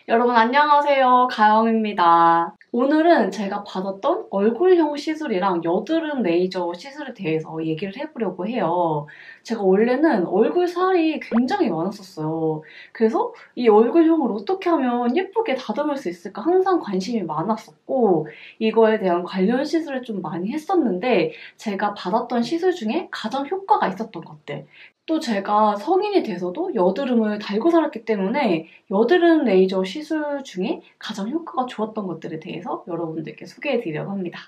여러분 안녕하세요. 가영입니다. 오늘은 제가 받았던 얼굴형 시술이랑 여드름 레이저 시술에 대해서 얘기를 해보려고 해요. 제가 원래는 얼굴 살이 굉장히 많았었어요. 그래서 이 얼굴형을 어떻게 하면 예쁘게 다듬을 수 있을까 항상 관심이 많았었고 이거에 대한 관련 시술을 좀 많이 했었는데 제가 받았던 시술 중에 가장 효과가 있었던 것들 또 제가 성인이 돼서도 여드름을 달고 살았기 때문에 여드름 레이저 시술 중에 가장 효과가 좋았던 것들에 대해서 여러분들께 소개해드리려고 합니다.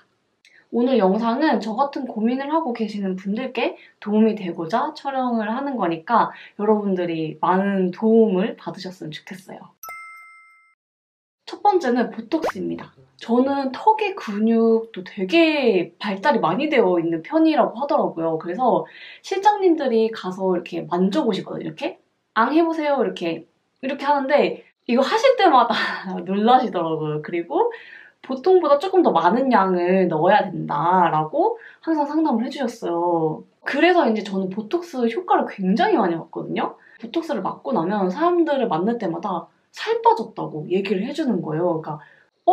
오늘 영상은 저 같은 고민을 하고 계시는 분들께 도움이 되고자 촬영을 하는 거니까 여러분들이 많은 도움을 받으셨으면 좋겠어요. 첫 번째는 보톡스입니다. 저는 턱의 근육도 되게 발달이 많이 되어 있는 편이라고 하더라고요. 그래서 실장님들이 가서 이렇게 만져보시거든요. 이렇게 앙 해보세요. 이렇게 하는데 이거 하실 때마다 놀라시더라고요. 그리고 보통보다 조금 더 많은 양을 넣어야 된다라고 항상 상담을 해주셨어요. 그래서 이제 저는 보톡스 효과를 굉장히 많이 봤거든요. 보톡스를 맞고 나면 사람들을 만날 때마다 살 빠졌다고 얘기를 해주는 거예요. 그러니까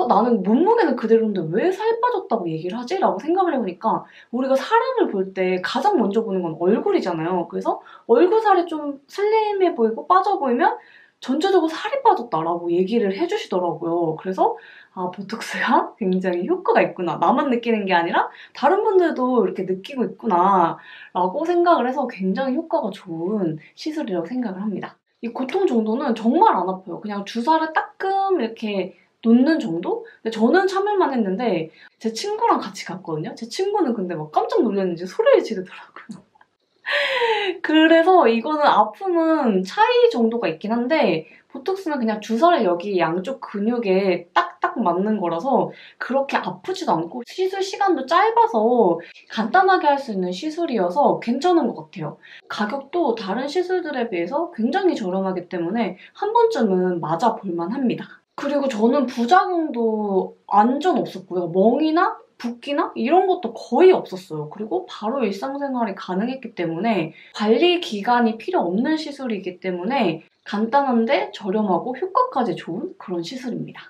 나는 몸무게는 그대로인데 왜 살 빠졌다고 얘기를 하지? 라고 생각을 해보니까 우리가 사람을 볼 때 가장 먼저 보는 건 얼굴이잖아요. 그래서 얼굴 살이 좀 슬림해 보이고 빠져 보이면 전체적으로 살이 빠졌다라고 얘기를 해주시더라고요. 그래서 보톡스가 굉장히 효과가 있구나. 나만 느끼는 게 아니라 다른 분들도 이렇게 느끼고 있구나 라고 생각을 해서 굉장히 효과가 좋은 시술이라고 생각을 합니다. 이 고통 정도는 정말 안 아파요. 그냥 주사를 따끔 이렇게 놓는 정도? 근데 저는 참을만 했는데 제 친구랑 같이 갔거든요. 제 친구는 근데 막 깜짝 놀랐는지 소리를 지르더라고요. 그래서 이거는 아픔은 차이 정도가 있긴 한데 보톡스는 그냥 주사를 여기 양쪽 근육에 딱딱 맞는 거라서 그렇게 아프지도 않고 시술 시간도 짧아서 간단하게 할 수 있는 시술이어서 괜찮은 것 같아요. 가격도 다른 시술들에 비해서 굉장히 저렴하기 때문에 한 번쯤은 맞아볼만 합니다. 그리고 저는 부작용도 완전 없었고요. 멍이나 붓기나 이런 것도 거의 없었어요. 그리고 바로 일상생활이 가능했기 때문에 관리 기간이 필요 없는 시술이기 때문에 간단한데 저렴하고 효과까지 좋은 그런 시술입니다.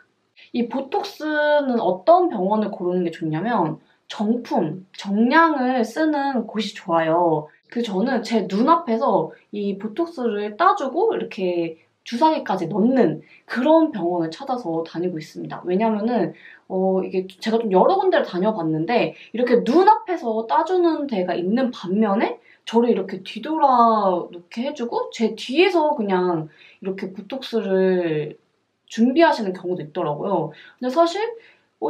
이 보톡스는 어떤 병원을 고르는 게 좋냐면 정품, 정량을 쓰는 곳이 좋아요. 저는 제 눈앞에서 이 보톡스를 따주고 이렇게 주사기까지 넣는 그런 병원을 찾아서 다니고 있습니다. 왜냐면은 이게 제가 좀 여러 군데를 다녀봤는데 이렇게 눈앞에서 따주는 데가 있는 반면에 저를 이렇게 뒤돌아 놓게 해주고 제 뒤에서 그냥 이렇게 보톡스를 준비하시는 경우도 있더라고요. 근데 사실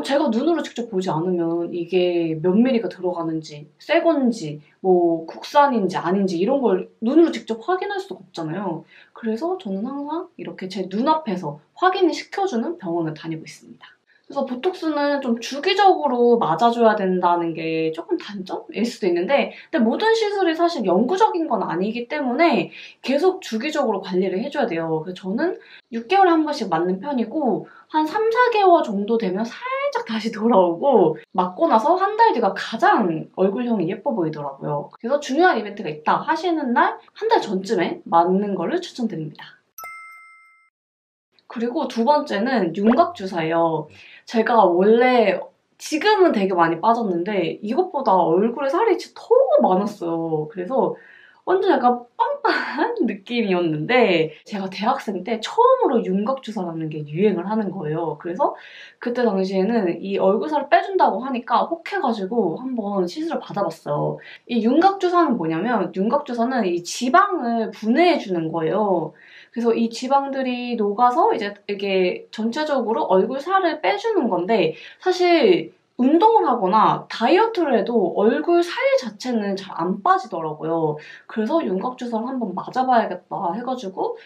제가 눈으로 직접 보지 않으면 이게 몇 미리가 들어가는지, 새 건지, 뭐 국산인지 아닌지 이런 걸 눈으로 직접 확인할 수가 없잖아요. 그래서 저는 항상 이렇게 제 눈앞에서 확인을 시켜주는 병원을 다니고 있습니다. 그래서 보톡스는 좀 주기적으로 맞아줘야 된다는 게 조금 단점일 수도 있는데 근데 모든 시술이 사실 영구적인 건 아니기 때문에 계속 주기적으로 관리를 해줘야 돼요. 그래서 저는 6개월에 한 번씩 맞는 편이고 한 3, 4개월 정도 되면 살짝 다시 돌아오고 맞고 나서 한 달 뒤가 가장 얼굴형이 예뻐 보이더라고요. 그래서 중요한 이벤트가 있다 하시는 날 한 달 전쯤에 맞는 거를 추천드립니다. 그리고 두 번째는 윤곽주사예요. 제가 원래 지금은 되게 많이 빠졌는데 이것보다 얼굴에 살이 진짜 더 많았어요. 그래서 완전 약간 빵빵한 느낌이었는데 제가 대학생 때 처음으로 윤곽주사라는 게 유행을 하는 거예요. 그래서 그때 당시에는 이 얼굴살을 빼준다고 하니까 혹해가지고 한번 시술을 받아봤어요. 이 윤곽주사는 뭐냐면 윤곽주사는 이 지방을 분해해주는 거예요. 그래서 이 지방들이 녹아서 이제 이게 전체적으로 얼굴 살을 빼주는 건데 사실 운동을 하거나 다이어트를 해도 얼굴 살 자체는 잘 안 빠지더라고요. 그래서 윤곽주사를 한번 맞아봐야겠다 해가지고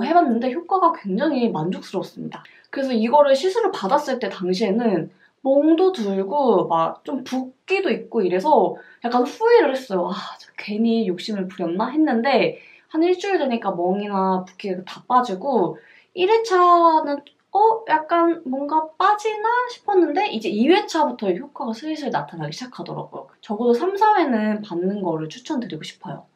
해봤는데 효과가 굉장히 만족스러웠습니다. 그래서 이거를 시술을 받았을 때 당시에는 멍도 들고 막 좀 붓기도 있고 이래서 약간 후회를 했어요. 저 괜히 욕심을 부렸나 했는데 한 일주일 되니까 멍이나 붓기가 다 빠지고 1회차는 약간 뭔가 빠지나 싶었는데 이제 2회차부터 효과가 슬슬 나타나기 시작하더라고요. 적어도 3, 4회는 받는 거를 추천드리고 싶어요.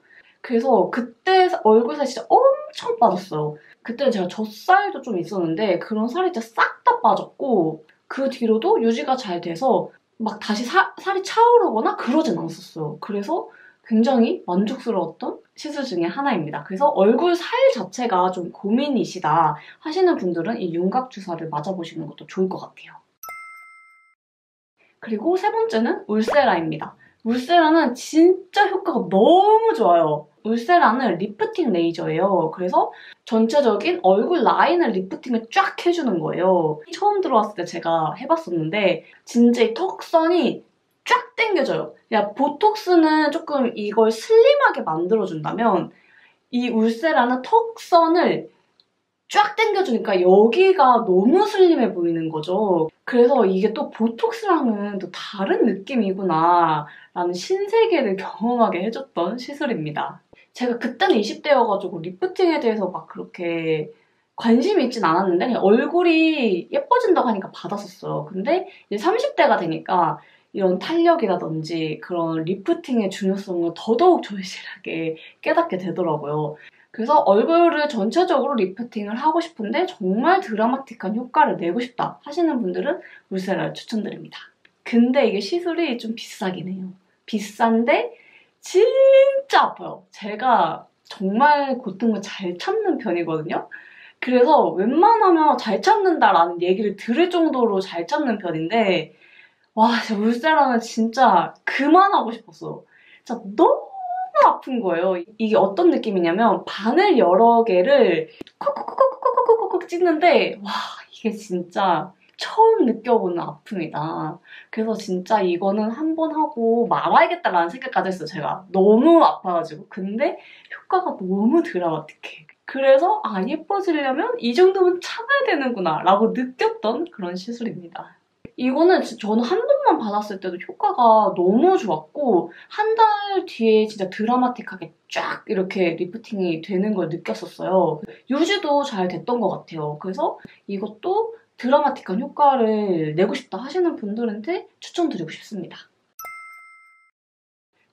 그래서 그때 얼굴살이 진짜 엄청 빠졌어요. 그때 제가 젖살도 좀 있었는데 그런 살이 진짜 싹 다 빠졌고 그 뒤로도 유지가 잘 돼서 막 다시 살이 차오르거나 그러진 않았었어요. 그래서 굉장히 만족스러웠던 시술 중에 하나입니다. 그래서 얼굴 살 자체가 좀 고민이시다 하시는 분들은 이 윤곽 주사를 맞아보시는 것도 좋을 것 같아요. 그리고 세 번째는 울세라입니다. 울세라는 진짜 효과가 너무 좋아요. 울세라는 리프팅 레이저예요. 그래서 전체적인 얼굴 라인을 리프팅을 쫙 해주는 거예요. 처음 들어왔을 때 제가 해봤었는데 진짜 이 턱선이 쫙 당겨져요. 야, 보톡스는 조금 이걸 슬림하게 만들어준다면 이 울세라는 턱선을 쫙 당겨주니까 여기가 너무 슬림해 보이는 거죠. 그래서 이게 또 보톡스랑은 또 다른 느낌이구나 라는 신세계를 경험하게 해줬던 시술입니다. 제가 그때는 20대여가지고 리프팅에 대해서 막 그렇게 관심이 있진 않았는데 그냥 얼굴이 예뻐진다고 하니까 받았었어요. 근데 이제 30대가 되니까 이런 탄력이라든지 그런 리프팅의 중요성을 더더욱 절실하게 깨닫게 되더라고요. 그래서 얼굴을 전체적으로 리프팅을 하고 싶은데 정말 드라마틱한 효과를 내고 싶다 하시는 분들은 울세라를 추천드립니다. 근데 이게 시술이 좀 비싸긴 해요. 비싼데 진짜 아파요. 제가 정말 고통을 잘 참는 편이거든요. 그래서 웬만하면 잘 참는다라는 얘기를 들을 정도로 잘 참는 편인데 와, 진짜 울세라는 진짜 그만하고 싶었어. 진짜 너무 아픈 거예요. 이게 어떤 느낌이냐면 바늘 여러 개를 콕콕콕콕콕콕콕 찢는데 와, 이게 진짜 처음 느껴보는 아픔이다. 그래서 진짜 이거는 한 번 하고 말아야겠다라는 생각까지 했어요, 제가. 너무 아파가지고. 근데 효과가 너무 드라마틱해. 그래서 아, 예뻐지려면 이 정도면 참아야 되는구나 라고 느꼈던 그런 시술입니다. 이거는 저는 한 번만 받았을 때도 효과가 너무 좋았고 한 달 뒤에 진짜 드라마틱하게 쫙 이렇게 리프팅이 되는 걸 느꼈었어요. 유지도 잘 됐던 것 같아요. 그래서 이것도 드라마틱한 효과를 내고 싶다 하시는 분들한테 추천드리고 싶습니다.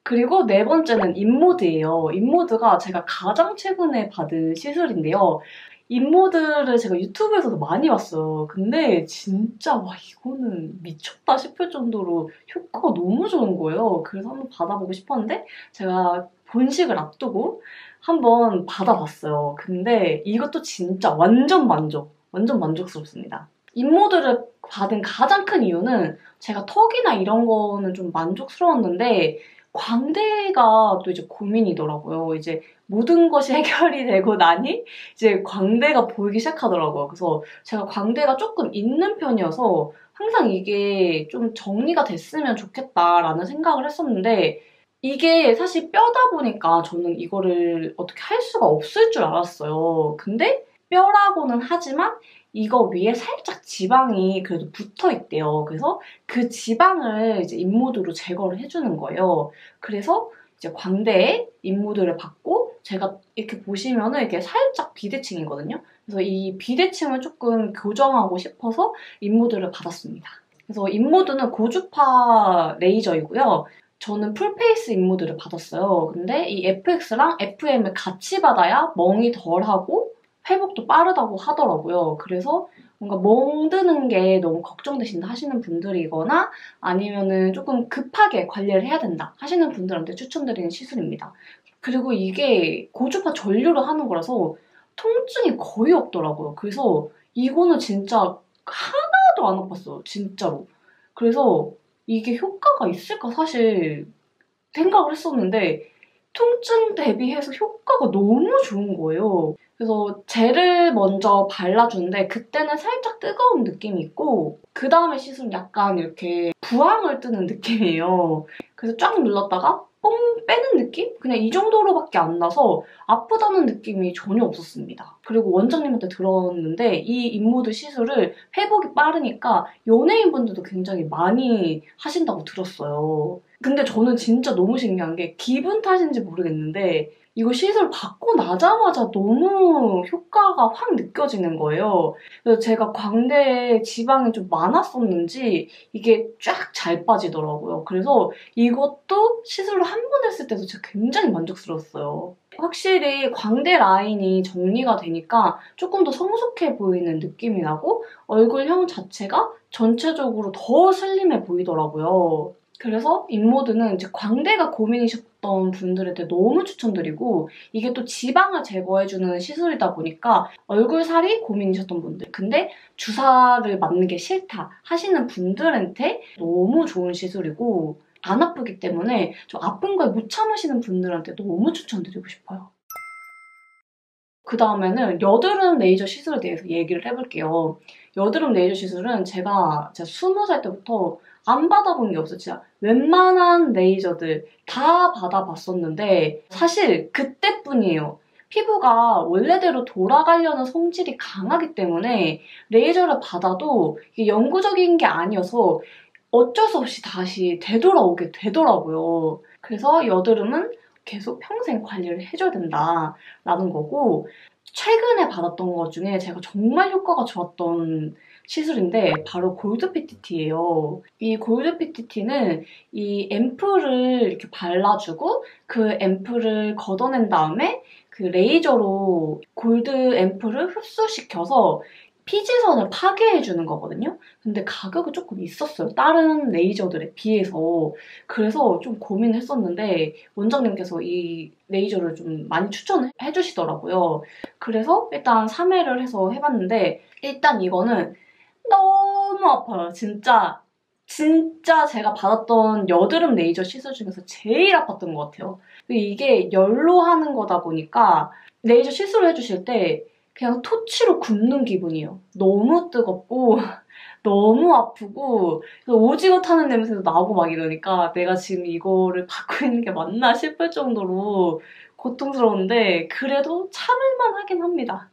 그리고 네 번째는 인모드예요. 인모드가 제가 가장 최근에 받은 시술인데요. 인모드를 제가 유튜브에서도 많이 봤어요. 근데 진짜 와, 이거는 미쳤다 싶을 정도로 효과가 너무 좋은 거예요. 그래서 한번 받아보고 싶었는데 제가 본식을 앞두고 한번 받아봤어요. 근데 이것도 진짜 완전 만족스럽습니다. 인모드를 받은 가장 큰 이유는 제가 턱이나 이런 거는 좀 만족스러웠는데 광대가 또 이제 고민이더라고요. 이제 모든 것이 해결이 되고 나니 이제 광대가 보이기 시작하더라고요. 그래서 제가 광대가 조금 있는 편이어서 항상 이게 좀 정리가 됐으면 좋겠다라는 생각을 했었는데 이게 사실 뼈다 보니까 저는 이거를 어떻게 할 수가 없을 줄 알았어요. 근데 뼈라고는 하지만 이거 위에 살짝 지방이 그래도 붙어 있대요. 그래서 그 지방을 이제 인모드로 제거를 해주는 거예요. 그래서 이제 광대에 인모드를 받고 제가 이렇게 보시면은 이렇게 살짝 비대칭이거든요. 그래서 이 비대칭을 조금 교정하고 싶어서 인모드를 받았습니다. 그래서 인모드는 고주파 레이저이고요. 저는 풀페이스 인모드를 받았어요. 근데 이 FX랑 FM을 같이 받아야 멍이 덜하고 회복도 빠르다고 하더라고요. 그래서 뭔가 멍드는 게 너무 걱정되신다 하시는 분들이거나 아니면은 조금 급하게 관리를 해야 된다 하시는 분들한테 추천드리는 시술입니다. 그리고 이게 고주파 전류로 하는 거라서 통증이 거의 없더라고요. 그래서 이거는 진짜 하나도 안 아팠어요. 진짜로. 그래서 이게 효과가 있을까 사실 생각을 했었는데 통증 대비해서 효과가 너무 좋은 거예요. 그래서 젤을 먼저 발라주는데 그때는 살짝 뜨거운 느낌이 있고 그 다음에 씻으면 약간 이렇게 부항을 뜨는 느낌이에요. 그래서 쫙 눌렀다가 뽕 빼는 느낌? 그냥 이 정도로밖에 안 나서 아프다는 느낌이 전혀 없었습니다. 그리고 원장님한테 들었는데 이 인모드 시술을 회복이 빠르니까 연예인분들도 굉장히 많이 하신다고 들었어요. 근데 저는 진짜 너무 신기한 게 기분 탓인지 모르겠는데 이거 시술 받고 나자마자 너무 효과가 확 느껴지는 거예요. 그래서 제가 광대에 지방이 좀 많았었는지 이게 쫙 잘 빠지더라고요. 그래서 이것도 시술을 한 번 했을 때도 제가 굉장히 만족스러웠어요. 확실히 광대 라인이 정리가 되니까 조금 더 성숙해 보이는 느낌이 나고 얼굴형 자체가 전체적으로 더 슬림해 보이더라고요. 그래서 인모드는 이제 광대가 고민이셨던 분들한테 너무 추천드리고 이게 또 지방을 제거해주는 시술이다 보니까 얼굴살이 고민이셨던 분들 근데 주사를 맞는 게 싫다 하시는 분들한테 너무 좋은 시술이고 안 아프기 때문에 좀 아픈 걸 못 참으시는 분들한테 너무 추천드리고 싶어요. 그 다음에는 여드름 레이저 시술에 대해서 얘기를 해볼게요. 여드름 레이저 시술은 제가 20살 때부터 안 받아본 게 없어요. 진짜 웬만한 레이저들 다 받아봤었는데 사실 그때뿐이에요. 피부가 원래대로 돌아가려는 성질이 강하기 때문에 레이저를 받아도 이게 영구적인 게 아니어서 어쩔 수 없이 다시 되돌아오게 되더라고요. 그래서 여드름은 계속 평생 관리를 해줘야 된다라는 거고 최근에 받았던 것 중에 제가 정말 효과가 좋았던 시술인데 바로 골드 PTT예요. 이 골드 PTT는 이 앰플을 이렇게 발라주고 그 앰플을 걷어낸 다음에 그 레이저로 골드 앰플을 흡수시켜서 피지선을 파괴해주는 거거든요. 근데 가격이 조금 있었어요. 다른 레이저들에 비해서. 그래서 좀 고민했었는데 원장님께서 이 레이저를 좀 많이 추천해 주시더라고요. 그래서 일단 3회를 해서 해봤는데 일단 이거는 너무 아파요. 진짜 제가 받았던 여드름 레이저 시술 중에서 제일 아팠던 것 같아요. 이게 열로 하는 거다 보니까 레이저 시술을 해주실 때 그냥 토치로 굽는 기분이에요. 너무 뜨겁고 너무 아프고 오징어 타는 냄새도 나고 막 이러니까 내가 지금 이거를 받고 있는 게 맞나 싶을 정도로 고통스러운데 그래도 참을만 하긴 합니다.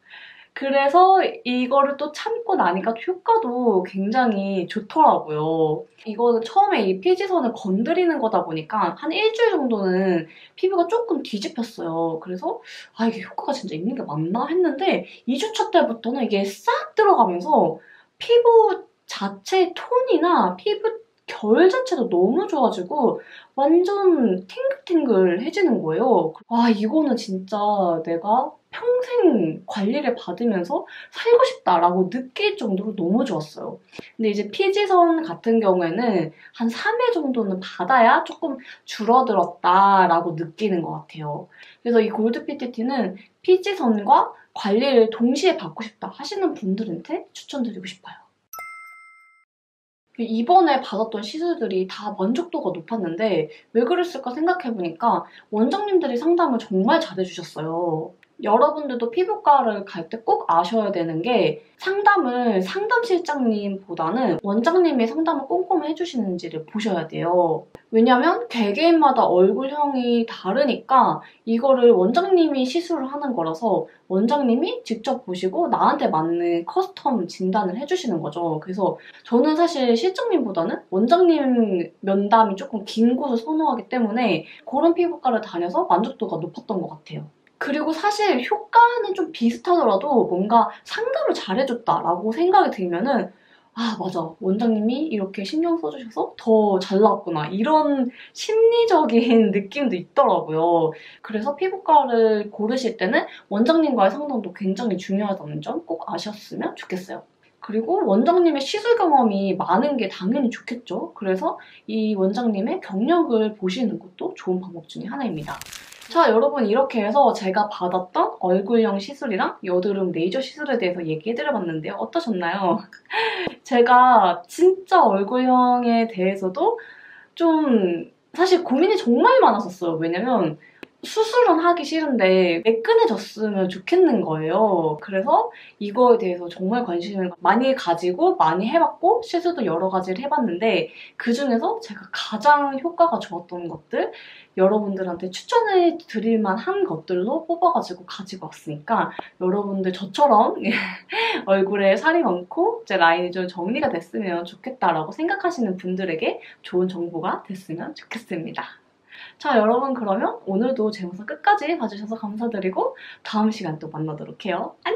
그래서 이거를 또 참고 나니까 효과도 굉장히 좋더라고요. 이거는 처음에 이 피지선을 건드리는 거다 보니까 한 일주일 정도는 피부가 조금 뒤집혔어요. 그래서 아 이게 효과가 진짜 있는 게 맞나 했는데 2주차 때부터는 이게 싹 들어가면서 피부 자체의 톤이나 피부 결 자체도 너무 좋아지고 완전 탱글탱글해지는 거예요. 와 이거는 진짜 내가 평생 관리를 받으면서 살고 싶다라고 느낄 정도로 너무 좋았어요. 근데 이제 피지선 같은 경우에는 한 3회 정도는 받아야 조금 줄어들었다라고 느끼는 것 같아요. 그래서 이 골드 PTT는 피지선과 관리를 동시에 받고 싶다 하시는 분들한테 추천드리고 싶어요. 이번에 받았던 시술들이 다 만족도가 높았는데 왜 그랬을까 생각해보니까 원장님들이 상담을 정말 잘해주셨어요. 여러분들도 피부과를 갈 때 꼭 아셔야 되는 게 상담을 상담실장님보다는 원장님이 상담을 꼼꼼히 해주시는지를 보셔야 돼요. 왜냐면 개개인마다 얼굴형이 다르니까 이거를 원장님이 시술을 하는 거라서 원장님이 직접 보시고 나한테 맞는 커스텀 진단을 해주시는 거죠. 그래서 저는 사실 실장님보다는 원장님 면담이 조금 긴 곳을 선호하기 때문에 그런 피부과를 다녀서 만족도가 높았던 것 같아요. 그리고 사실 효과는 좀 비슷하더라도 뭔가 상담을 잘해줬다라고 생각이 들면은 아 맞아 원장님이 이렇게 신경 써주셔서 더 잘 나왔구나 이런 심리적인 느낌도 있더라고요. 그래서 피부과를 고르실 때는 원장님과의 상담도 굉장히 중요하다는 점 꼭 아셨으면 좋겠어요. 그리고 원장님의 시술 경험이 많은 게 당연히 좋겠죠. 그래서 이 원장님의 경력을 보시는 것도 좋은 방법 중에 하나입니다. 자 여러분 이렇게 해서 제가 받았던 얼굴형 시술이랑 여드름 레이저 시술에 대해서 얘기해드려봤는데요. 어떠셨나요? 제가 진짜 얼굴형에 대해서도 좀 사실 고민이 정말 많았었어요. 왜냐면 수술은 하기 싫은데 매끈해졌으면 좋겠는 거예요. 그래서 이거에 대해서 정말 관심을 많이 가지고 많이 해봤고 시술도 여러 가지를 해봤는데 그중에서 제가 가장 효과가 좋았던 것들 여러분들한테 추천해 드릴 만한 것들로 뽑아가지고 가지고 왔으니까 여러분들 저처럼 얼굴에 살이 많고 제 라인이 좀 정리가 됐으면 좋겠다라고 생각하시는 분들에게 좋은 정보가 됐으면 좋겠습니다. 자 여러분 그러면 오늘도 제 영상 끝까지 봐주셔서 감사드리고 다음 시간 또 만나도록 해요. 안녕!